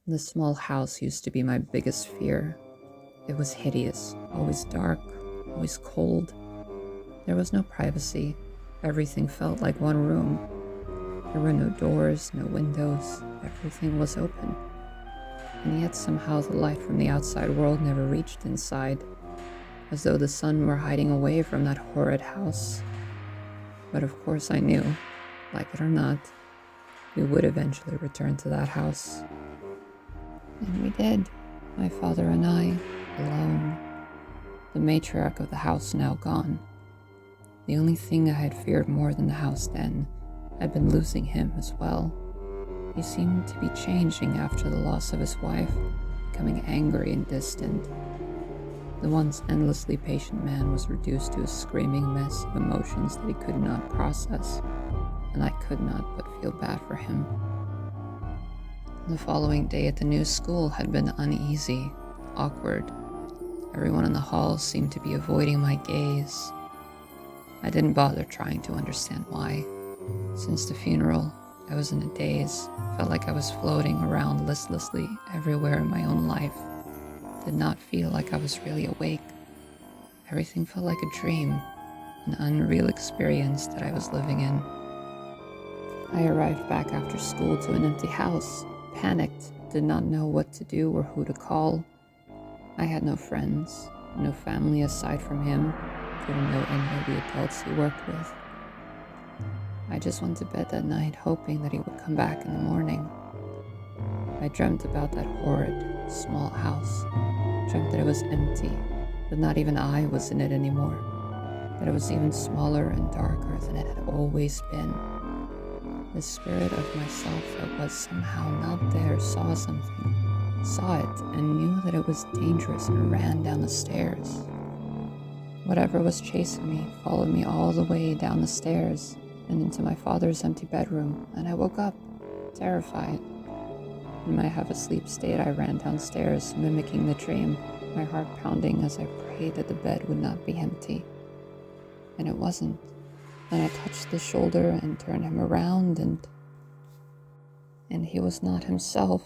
The small house used to be my biggest fear. It was hideous, always dark, always cold. There was no privacy. Everything felt like one room. There were no doors, no windows. Everything was open. And yet somehow the light from the outside world never reached inside, as though the sun were hiding away from that horrid house. But of course I knew, like it or not, we would eventually return to that house. And we did, my father and I, alone. The matriarch of the house now gone. The only thing I had feared more than the house then had been losing him as well. He seemed to be changing after the loss of his wife, becoming angry and distant. The once endlessly patient man was reduced to a screaming mess of emotions that he could not process, and I could not but feel bad for him. The following day at the new school had been uneasy, awkward. Everyone in the hall seemed to be avoiding my gaze. I didn't bother trying to understand why. Since the funeral, I was in a daze, felt like I was floating around listlessly everywhere in my own life. Did not feel like I was really awake. Everything felt like a dream, an unreal experience that I was living in. I arrived back after school to an empty house, panicked, did not know what to do or who to call. I had no friends, no family aside from him, didn't know any of the adults he worked with. I just went to bed that night hoping that he would come back in the morning. I dreamt about that horrid, small house, dreamt that it was empty, that not even I was in it anymore, that it was even smaller and darker than it had always been. The spirit of myself that was somehow not there saw something, saw it, and knew that it was dangerous and ran down the stairs. Whatever was chasing me followed me all the way down the stairs and into my father's empty bedroom, and I woke up, terrified. In my half-asleep state, I ran downstairs, mimicking the dream, my heart pounding as I prayed that the bed would not be empty. And it wasn't. Then I touched his shoulder and turned him around, and he was not himself.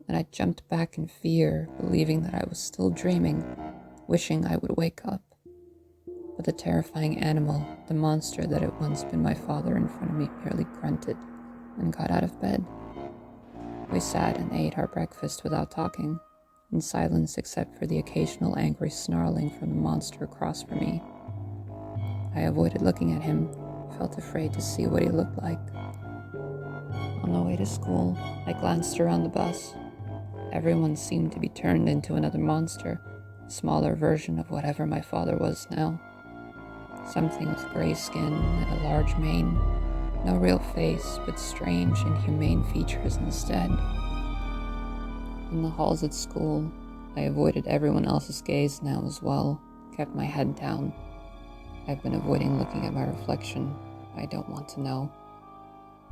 And I jumped back in fear, believing that I was still dreaming, wishing I would wake up. But the terrifying animal, the monster that had once been my father in front of me, merely grunted and got out of bed. We sat and ate our breakfast without talking, in silence except for the occasional angry snarling from the monster across from me. I avoided looking at him, felt afraid to see what he looked like. On the way to school, I glanced around the bus. Everyone seemed to be turned into another monster, a smaller version of whatever my father was now. Something with gray skin and a large mane, no real face, but strange and humane features instead. In the halls at school, I avoided everyone else's gaze now as well, kept my head down. I've been avoiding looking at my reflection. I don't want to know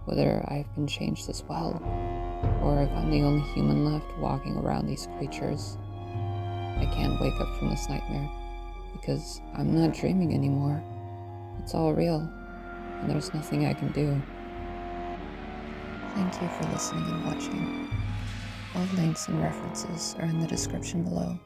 whether I've been changed as well, or if I'm the only human left walking around these creatures. I can't wake up from this nightmare, because I'm not dreaming anymore. It's all real, and there's nothing I can do. Thank you for listening and watching. All links and references are in the description below.